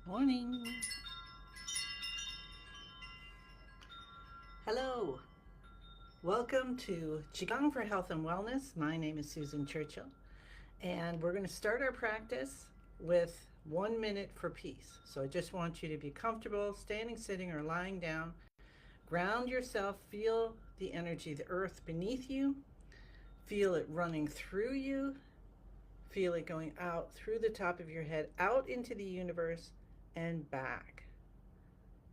Morning. Hello. Welcome to Qigong for Health and Wellness. My name is Susan Churchill, and we're going to start our practice with 1 minute for peace. So I just want you to be comfortable, standing, sitting, or lying down. Ground yourself, feel the energy, the earth beneath you, feel it running through you, feel it going out through the top of your head, out into the universe, and back.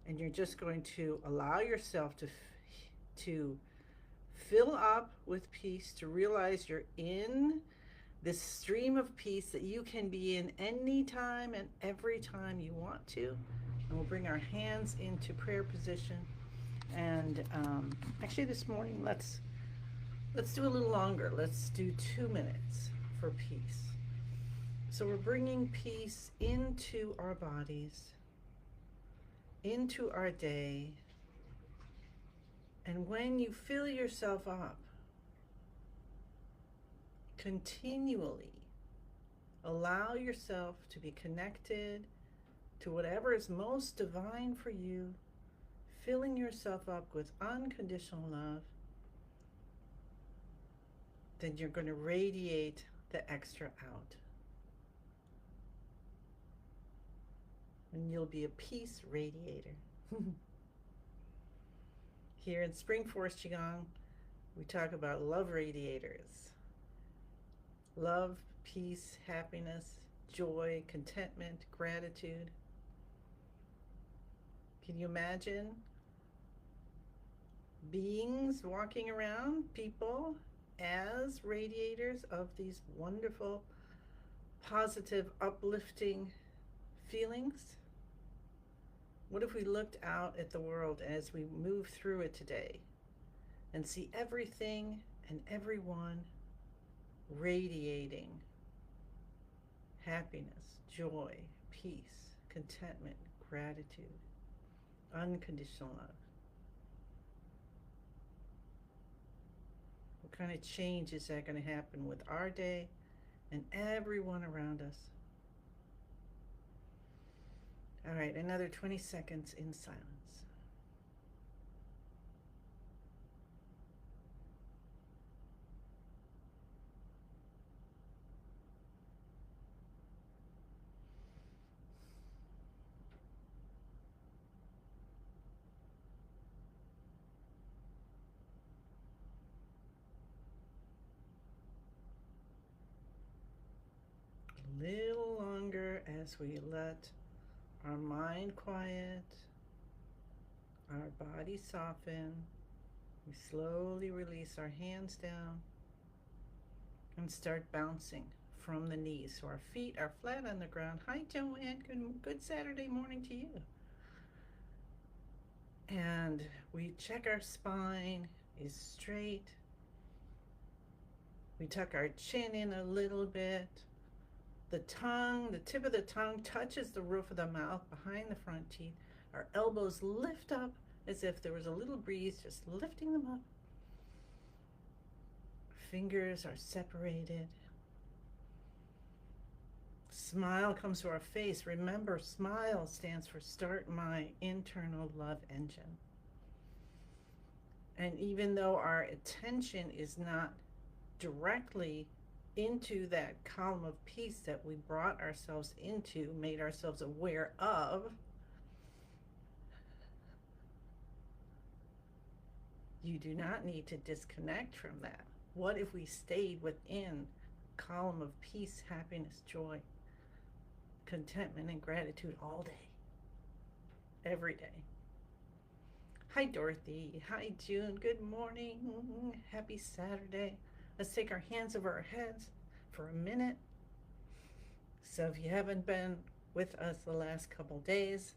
And you're just going to allow yourself to fill up with peace, to realize you're in this stream of peace that you can be in anytime and every time you want to. And we'll bring our hands into prayer position. And actually, this morning, let's do a little longer. Let's do 2 minutes for peace. So we're bringing peace into our bodies, into our day. And when you fill yourself up, continually allow yourself to be connected to whatever is most divine for you, filling yourself up with unconditional love, then you're going to radiate the extra out. And you'll be a peace radiator. Here in Spring Forest Qigong, we talk about love radiators. Love, peace, happiness, joy, contentment, gratitude. Can you imagine beings walking around, people, as radiators of these wonderful, positive, uplifting feelings? What if we looked out at the world as we move through it today and see everything and everyone radiating happiness, joy, peace, contentment, gratitude, unconditional love? What kind of change is that going to happen with our day and everyone around us? All right, another 20 seconds in silence. A little longer as we let our mind quiet, our body soften. We slowly release our hands down and start bouncing from the knees. So our feet are flat on the ground. Hi, Joanne. Good Saturday morning to you. And we check our spine is straight. We tuck our chin in a little bit. The tongue, the tip of the tongue touches the roof of the mouth behind the front teeth. Our elbows lift up as if there was a little breeze, just lifting them up. Fingers are separated. Smile comes to our face. Remember, SMILE stands for Start My Internal Love Engine. And even though our attention is not directly into that column of peace that we brought ourselves into, made ourselves aware of, you do not need to disconnect from that. What if we stayed within column of peace, happiness, joy, contentment, and gratitude all day, every day? Hi, Dorothy. Hi, June. Good morning. Happy Saturday. Let's take our hands over our heads for a minute. So if you haven't been with us the last couple days,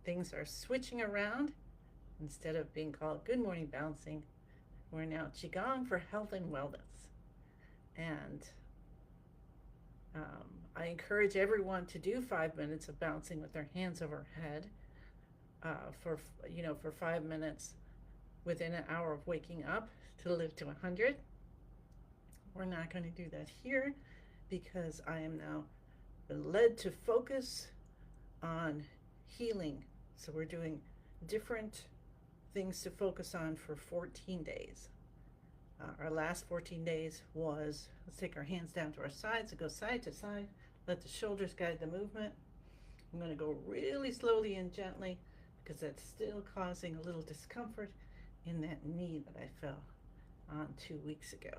things are switching around. Instead of being called Good Morning Bouncing, we're now Qigong for Health and Wellness. And I encourage everyone to do 5 minutes of bouncing with their hands overhead for 5 minutes within an hour of waking up to live to 100. We're not going to do that here because I am now been led to focus on healing. So we're doing different things to focus on for 14 days. Our last 14 days was, let's take our hands down to our sides and go side to side. Let the shoulders guide the movement. I'm going to go really slowly and gently because that's still causing a little discomfort in that knee that I fell on 2 weeks ago.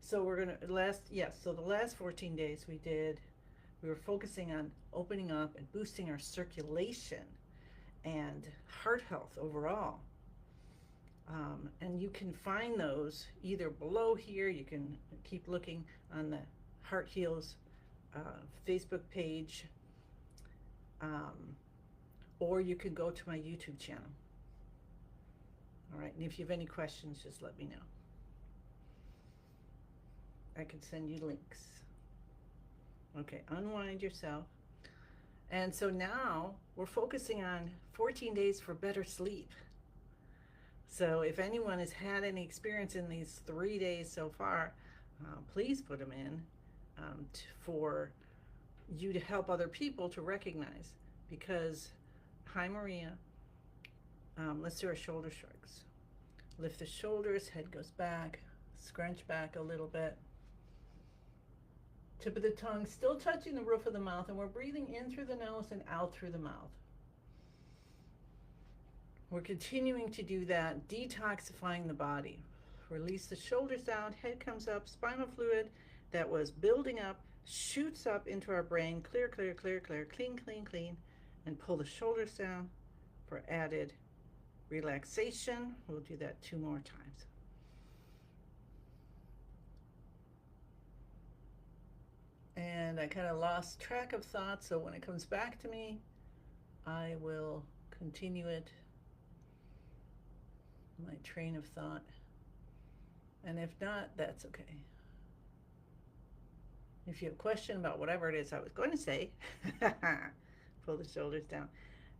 So we're going to so the last 14 days we were focusing on opening up and boosting our circulation and heart health overall. And you can find those either below here. You can keep looking on the Heart Heals Facebook page, or you can go to my YouTube channel. All right, and if you have any questions, just let me know. I can send you links. Okay, unwind yourself. And so now we're focusing on 14 days for better sleep. So if anyone has had any experience in these 3 days so far, please put them in for you to help other people to recognize. Because, hi Maria, let's do our shoulder shrugs. Lift the shoulders, head goes back, scrunch back a little bit. Tip of the tongue still touching the roof of the mouth, and we're breathing in through the nose and out through the mouth. We're continuing to do that, detoxifying the body. Release the shoulders down, head comes up, spinal fluid that was building up shoots up into our brain. Clear, clear, clear, clear, clean, clean, clean. And pull the shoulders down for added relaxation. We'll do that 2 more times. And I kind of lost track of thoughts, so when it comes back to me, I will continue it, my train of thought. And if not, that's okay. If you have a question about whatever it is I was going to say, pull the shoulders down,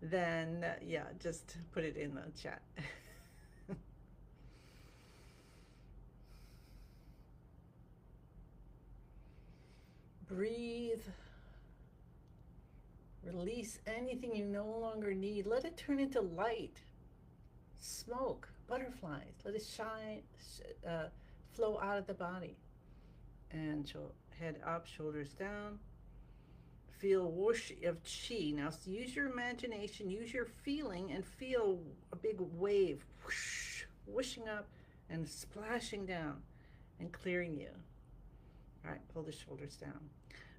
then yeah, just put it in the chat. Breathe. Release anything you no longer need. Let it turn into light, smoke, butterflies. Let it shine, flow out of the body. And head up, shoulders down. Feel whoosh of chi. Now use your imagination, use your feeling, and feel a big wave whoosh, whooshing up and splashing down and clearing you. All right, pull the shoulders down.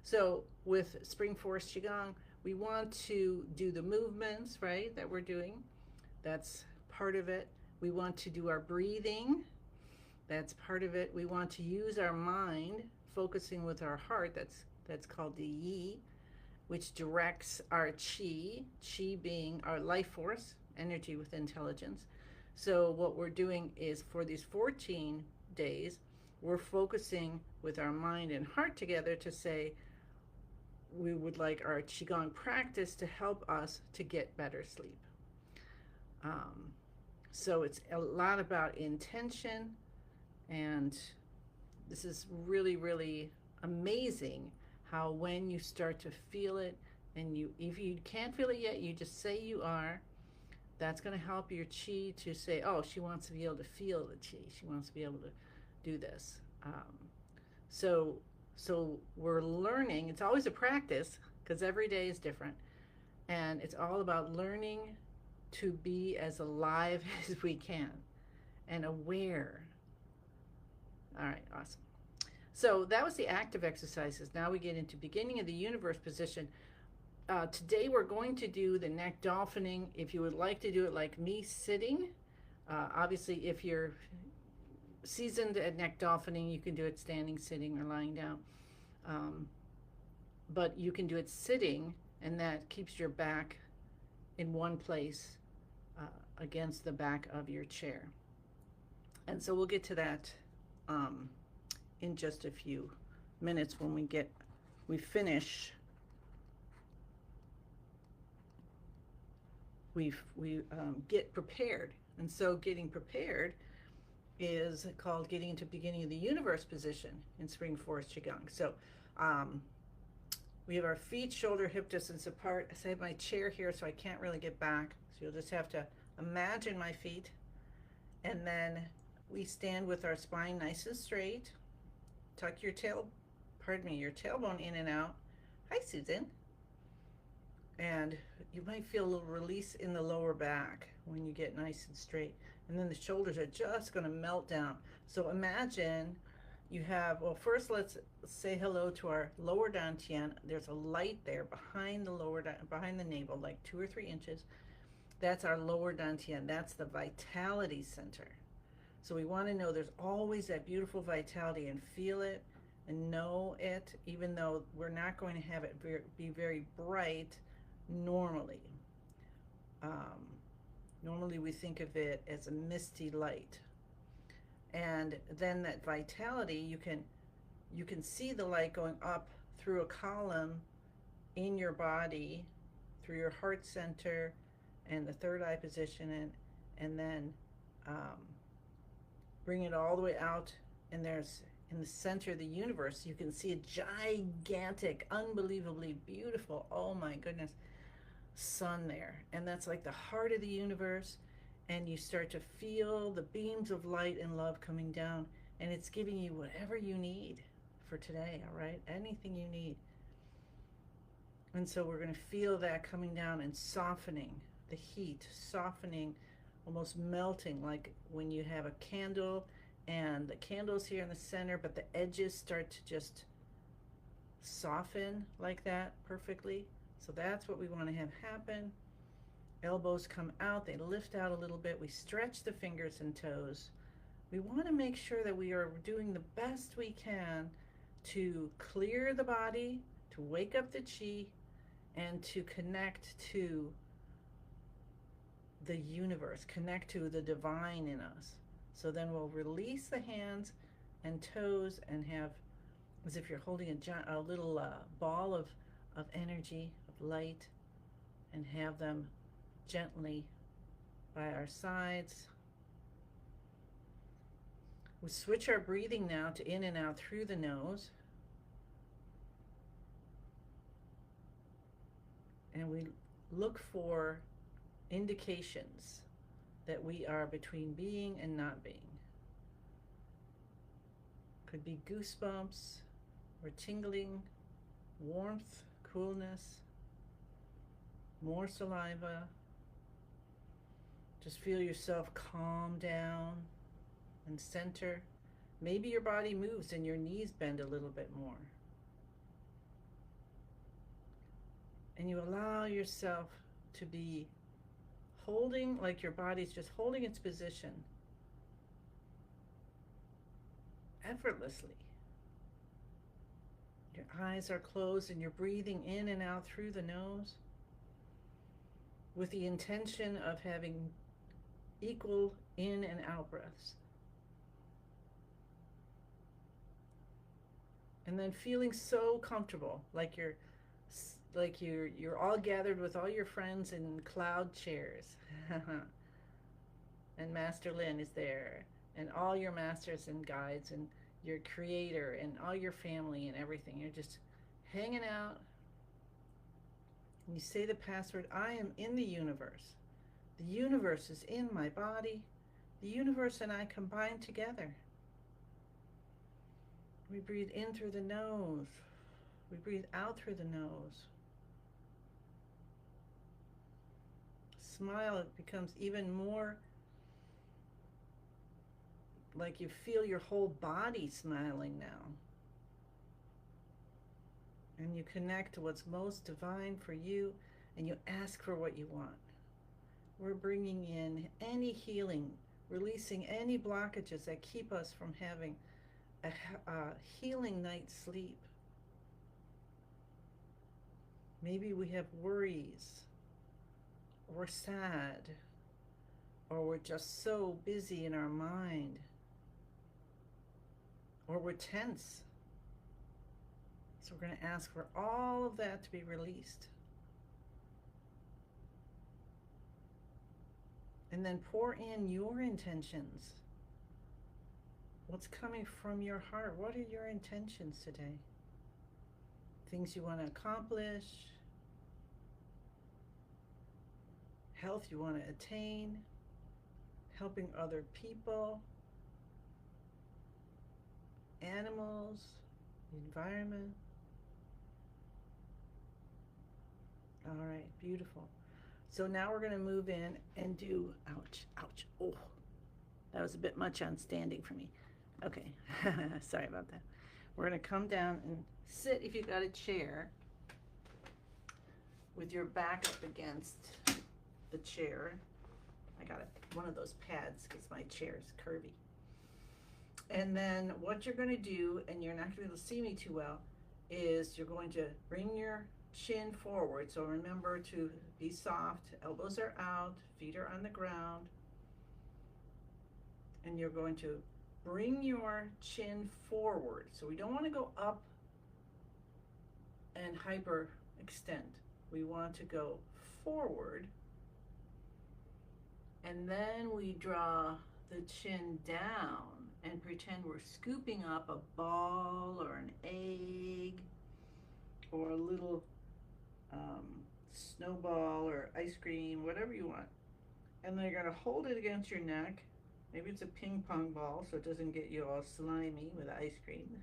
So with Spring Forest Qigong, we want to do the movements, right, that we're doing. That's part of it. We want to do our breathing. That's part of it. We want to use our mind, focusing with our heart. That's called the Yi, which directs our Qi, Qi being our life force, energy with intelligence. So what we're doing is for these 14 days, we're focusing with our mind and heart together to say we would like our Qigong practice to help us to get better sleep. So it's a lot about intention, and this is really, really amazing how when you start to feel it, and if you can't feel it yet, you just say you are. That's going to help your Qi to say, oh, she wants to be able to feel the Qi. She wants to be able to do this. So we're learning. It's always a practice because every day is different. And it's all about learning to be as alive as we can and aware. All right, awesome. So that was the active exercises. Now we get into beginning of the universe position. Today we're going to do the neck dolphining. If you would like to do it like me, sitting, obviously if you're seasoned at neck dolphining, you can do it standing, sitting, or lying down. But you can do it sitting, and that keeps your back in one place against the back of your chair. And so we'll get to that in just a few minutes when we finish. We get prepared. And so getting prepared, is called Getting into Beginning of the Universe position in Spring Forest Qigong. So um, we have our feet shoulder hip distance apart. So I have my chair here so I can't really get back. So you'll just have to imagine my feet. And then we stand with our spine nice and straight. Tuck your your tailbone in and out. Hi, Susan. And you might feel a little release in the lower back when you get nice and straight. And then the shoulders are just going to melt down. So imagine you have, well, first let's say hello to our lower dantian. There's a light there behind behind the navel, like 2 or 3 inches. That's our lower dantian. That's the vitality center. So we want to know there's always that beautiful vitality, and feel it and know it, even though we're not going to have it be very bright normally. Um, Normally we think of it as a misty light. And then that vitality, you can see the light going up through a column in your body, through your heart center and the third eye position, and then bring it all the way out. And there's, in the center of the universe, you can see a gigantic, unbelievably beautiful, oh my goodness, sun there. And that's like the heart of the universe. And you start to feel the beams of light and love coming down, and it's giving you whatever you need for today, all right? Anything you need. And so we're going to feel that coming down and softening the heat, softening, almost melting, like when you have a candle and the candle's here in the center, but the edges start to just soften like that perfectly. So that's what we want to have happen. Elbows come out, they lift out a little bit. We stretch the fingers and toes. We want to make sure that we are doing the best we can to clear the body, to wake up the chi, and to connect to the universe, connect to the divine in us. So then we'll release the hands and toes and have, as if you're holding a little ball of energy, of light, and have them gently by our sides. We switch our breathing now to in and out through the nose. And we look for indications that we are between being and not being. Could be goosebumps or tingling, warmth, coolness, more saliva. Just feel yourself calm down and center. Maybe your body moves and your knees bend a little bit more. And you allow yourself to be holding, like your body's just holding its position effortlessly. Your eyes are closed and you're breathing in and out through the nose with the intention of having equal in and out breaths. And then feeling so comfortable, like you're all gathered with all your friends in cloud chairs. And Master Lin is there, and all your masters and guides, and your creator, and all your family and everything. You're just hanging out. And you say the password, I am in the universe. The universe is in my body. The universe and I combine together. We breathe in through the nose. We breathe out through the nose. Smile, it becomes even more like you feel your whole body smiling now. And you connect to what's most divine for you, and you ask for what you want. We're bringing in any healing, releasing any blockages that keep us from having a healing night's sleep. Maybe we have worries, or we're sad, or we're just so busy in our mind, or we're tense. So we're going to ask for all of that to be released. And then pour in your intentions What's coming from your heart? What are your intentions today? Things you want to accomplish, health you want to attain, helping other people, animals, the environment. All right, beautiful. So now we're going to move in and do, ouch, ouch. Oh, that was a bit much on standing for me. Okay, sorry about that. We're going to come down and sit if you've got a chair with your back up against the chair. I got one of those pads because my chair is curvy. And then what you're going to do, and you're not going to be able to see me too well, is you're going to bring your chin forward. So remember to be soft. Elbows are out, feet are on the ground. And you're going to bring your chin forward. So we don't want to go up and hyper extend. We want to go forward. And then we draw the chin down and pretend we're scooping up a ball or an egg or a little snowball or ice cream, whatever you want. And then you're going to hold it against your neck. Maybe it's a ping pong ball so it doesn't get you all slimy with ice cream.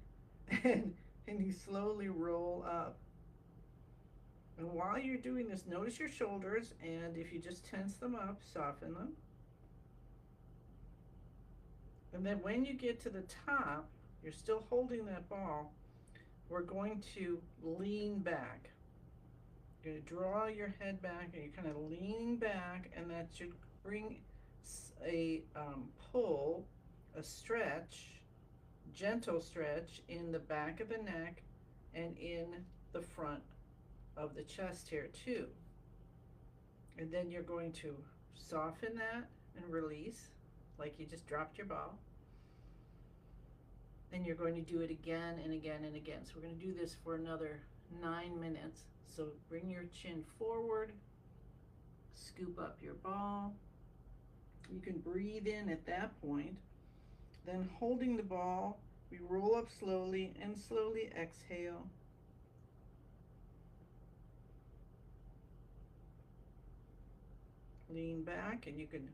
and you slowly roll up. And while you're doing this, notice your shoulders, and if you just tense them up, soften them. And then when you get to the top, you're still holding that ball, we're going to lean back. You're going to draw your head back, and you're kind of leaning back, and that should bring a pull, a stretch, gentle stretch in the back of the neck and in the front of the chest here too. And then you're going to soften that and release like you just dropped your ball. And you're going to do it again and again and again. So we're going to do this for another 9 minutes. So bring your chin forward, scoop up your ball. You can breathe in at that point. Then holding the ball, we roll up slowly and slowly exhale. Lean back, and you can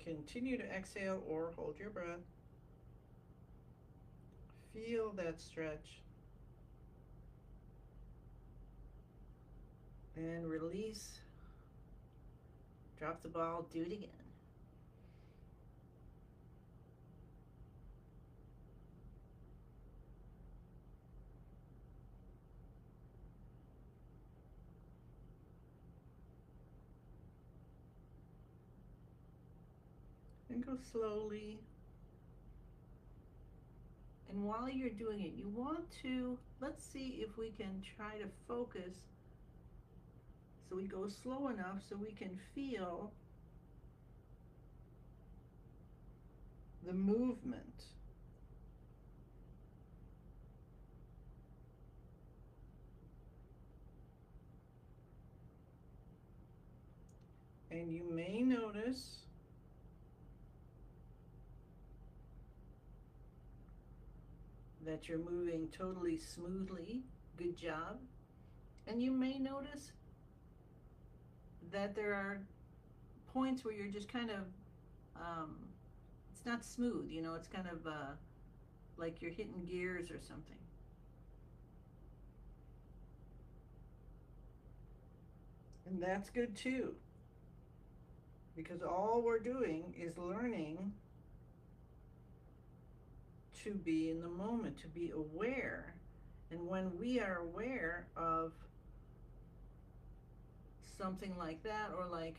continue to exhale or hold your breath. Feel that stretch. And release. Drop the ball, do it again. And go slowly. And while you're doing it, you want to, let's see if we can try to focus so we go slow enough so we can feel the movement. And you may notice that you're moving totally smoothly. Good job. And you may notice that there are points where you're just kind of, it's not smooth, you know, it's kind of like you're hitting gears or something. And that's good too, because all we're doing is learning to be in the moment, to be aware. And when we are aware of something like that, or like,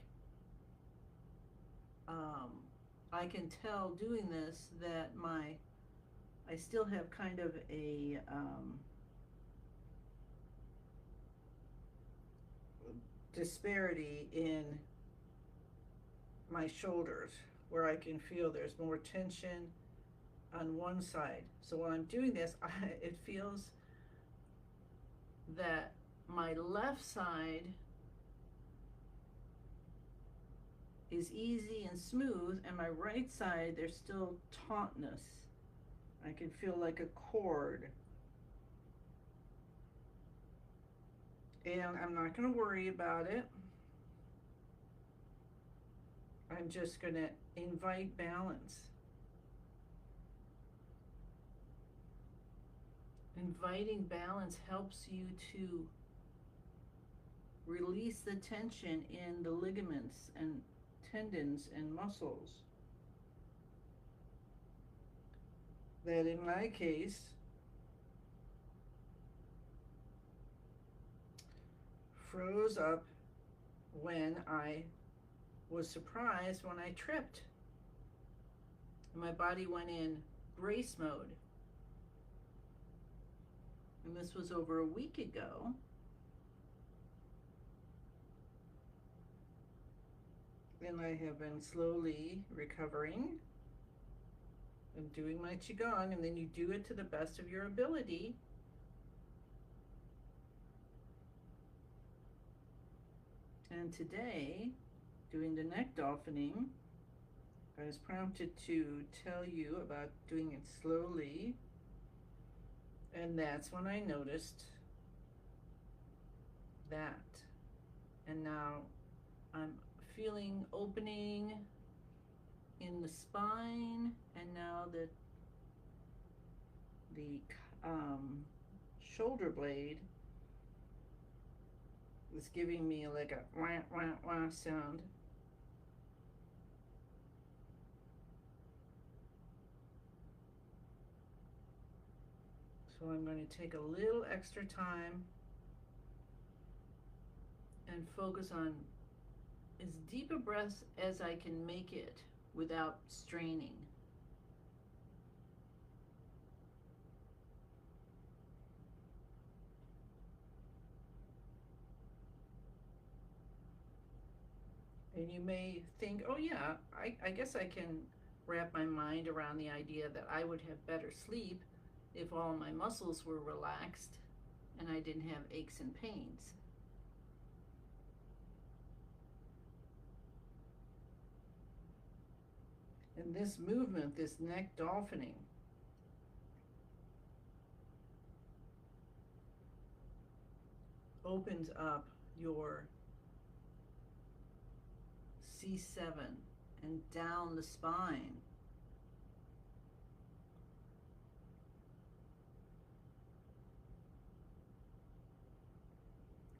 I can tell doing this that I still have kind of a disparity in my shoulders, where I can feel there's more tension on one side. So when I'm doing this, it feels that my left side is easy and smooth, and my right side, there's still tautness. I can feel like a cord. And I'm not going to worry about it. I'm just going to invite balance. Inviting balance helps you to release the tension in the ligaments and tendons and muscles that, in my case, froze up when I was surprised when I tripped. My body went in brace mode. And this was over a week ago. And I have been slowly recovering and doing my Qigong, and then you do it to the best of your ability. And today, doing the neck dolphining, I was prompted to tell you about doing it slowly, and that's when I noticed that. And now I'm feeling opening in the spine, and now the shoulder blade is giving me like a wah wah wah sound. So I'm going to take a little extra time and focus on as deep a breath as I can make it without straining. And you may think, oh yeah, I guess I can wrap my mind around the idea that I would have better sleep if all my muscles were relaxed and I didn't have aches and pains. And this movement, this neck dolphining, opens up your C7 and down the spine.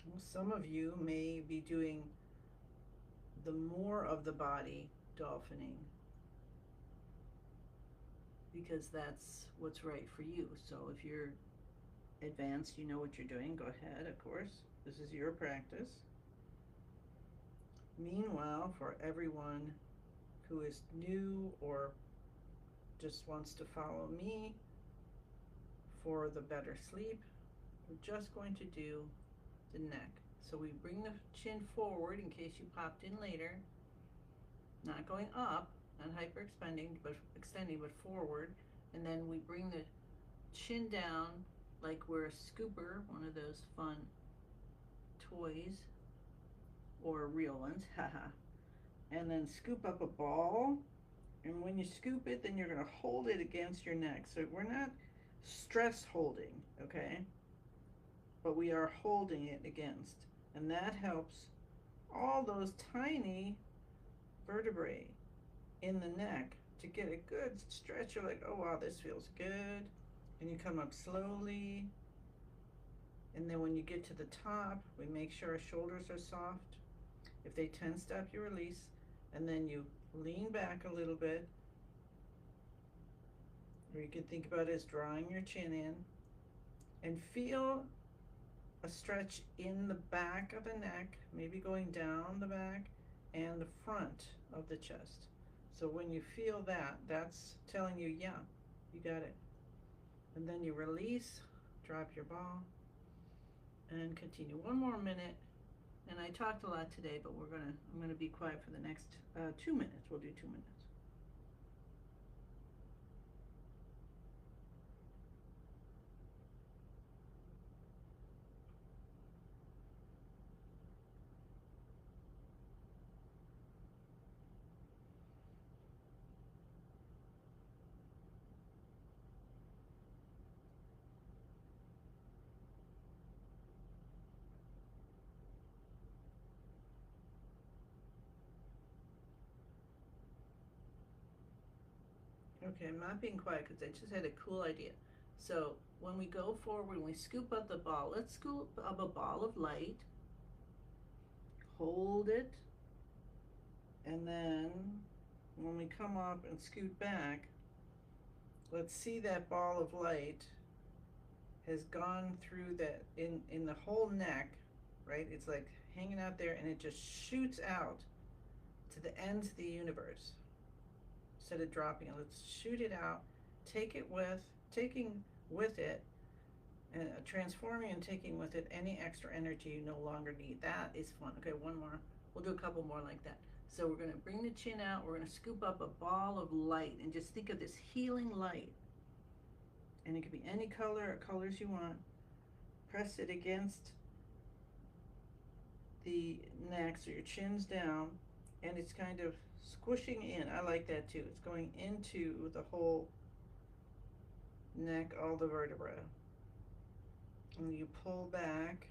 Well, some of you may be doing the more of the body dolphining because that's what's right for you. So if you're advanced, you know what you're doing, go ahead, of course. This is your practice. Meanwhile, for everyone who is new or just wants to follow me for the better sleep, we're just going to do the neck. So we bring the chin forward in case you popped in later, not going up, not hyper extending, but forward. And then we bring the chin down like we're a scooper, one of those fun toys, or real ones, haha. And then scoop up a ball. And when you scoop it, then you're going to hold it against your neck. So we're not stress holding, okay? But we are holding it against. And that helps all those tiny vertebrae in the neck to get a good stretch. You're like, oh wow, this feels good. And you come up slowly. And then when you get to the top, we make sure our shoulders are soft. If they tensed up, you release. And then you lean back a little bit. Or you can think about it as drawing your chin in. And feel a stretch in the back of the neck, maybe going down the back and the front of the chest. So when you feel that, that's telling you, yeah, you got it. And then you release, drop your ball, and continue. One more minute. And I talked a lot today, but I'm gonna be quiet for the next 2 minutes. We'll do 2 minutes. Okay, I'm not being quiet because I just had a cool idea. So when we go forward, when we scoop up the ball, let's scoop up a ball of light, hold it, and then when we come up and scoot back, let's see that ball of light has gone through that in the whole neck, right? It's like hanging out there and it just shoots out to the ends of the universe. Instead of dropping it, let's shoot it out, taking with it and transforming and taking with it any extra energy you no longer need. That is fun. Okay, one more. We'll do a couple more like that. So we're going to bring the chin out. We're going to scoop up a ball of light and just think of this healing light. And it could be any color or colors you want. Press it against the neck so your chin's down and it's kind of squishing in. I like that too. It's going into the whole neck, all the vertebrae. And you pull back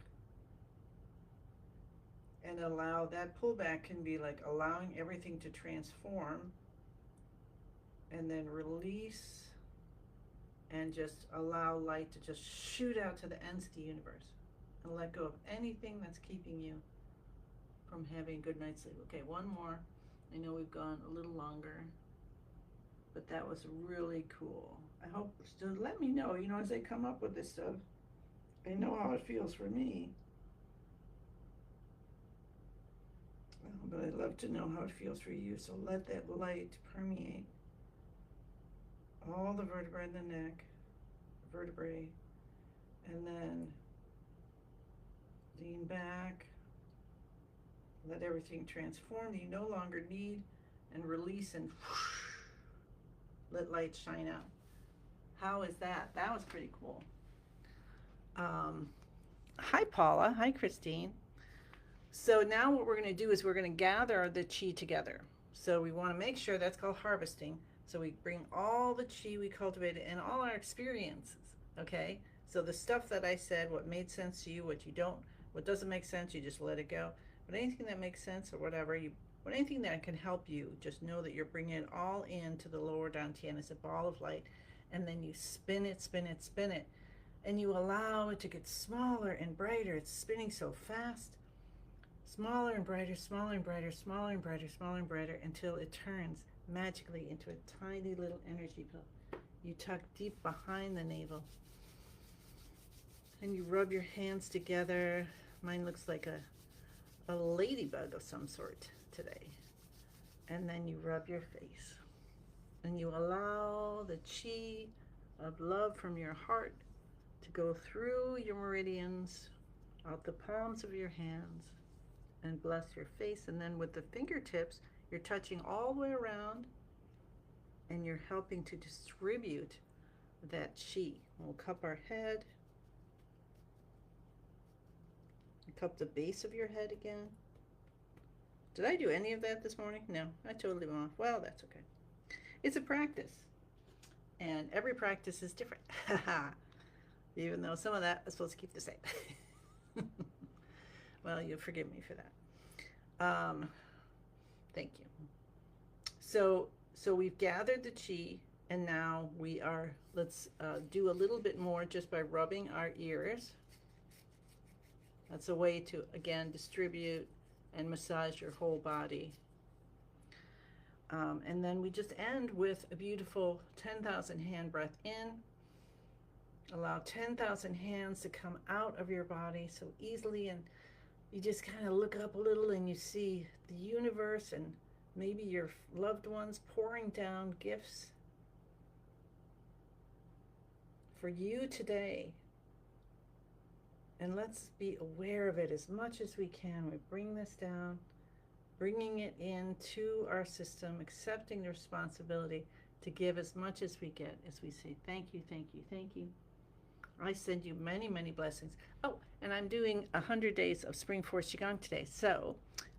and allow that pullback can be like allowing everything to transform and then release and just allow light to just shoot out to the ends of the universe and let go of anything that's keeping you from having a good night's sleep. Okay, one more. I know we've gone a little longer, but that was really cool. I hope, so let me know, you know, as I come up with this stuff, I know how it feels for me. But I'd love to know how it feels for you. So let that light permeate all the vertebrae in the neck, vertebrae, and then lean back. Let everything transform that you no longer need and release and whoosh, let light shine out. How is that? That was pretty cool. Hi, Paula. Hi, Christine. So now what we're going to do is we're going to gather the chi together. So we want to make sure that's called harvesting. So we bring all the chi we cultivated and all our experiences, okay? So the stuff that I said, what made sense to you, what you don't, what doesn't make sense, you just let it go. But anything that makes sense or whatever, anything that can help you, just know that you're bringing it all into the lower dantian as a ball of light, and then you spin it, spin it, spin it, and you allow it to get smaller and brighter. It's spinning so fast. Smaller and brighter, smaller and brighter, smaller and brighter, smaller and brighter, until it turns magically into a tiny little energy pill. You tuck deep behind the navel and you rub your hands together. Mine looks like a ladybug of some sort today. And then you rub your face and you allow the chi of love from your heart to go through your meridians, out the palms of your hands, and bless your face. And then with the fingertips, you're touching all the way around and you're helping to distribute that chi. We'll cup our head. Cup the base of your head again. Did I do any of that this morning? No, I totally went off. Well, that's okay. It's a practice. And every practice is different. Even though some of that is supposed to keep the same. Well, you'll forgive me for that. Thank you. So we've gathered the chi, and now we are, let's do a little bit more just by rubbing our ears. That's a way to, again, distribute and massage your whole body. And then we just end with a beautiful 10,000 hand breath in. Allow 10,000 hands to come out of your body so easily, and you just kind of look up a little and you see the universe and maybe your loved ones pouring down gifts for you today. And let's be aware of it as much as we can. We bring this down, bringing it into our system, accepting the responsibility to give as much as we get, as we say, thank you, thank you, thank you. I send you many, many blessings. Oh, and I'm doing 100 days of Spring Force Qigong today. So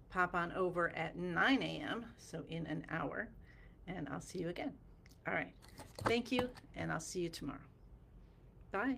pop on over at 9 a.m., so in an hour, and I'll see you again. All right. Thank you, and I'll see you tomorrow. Bye.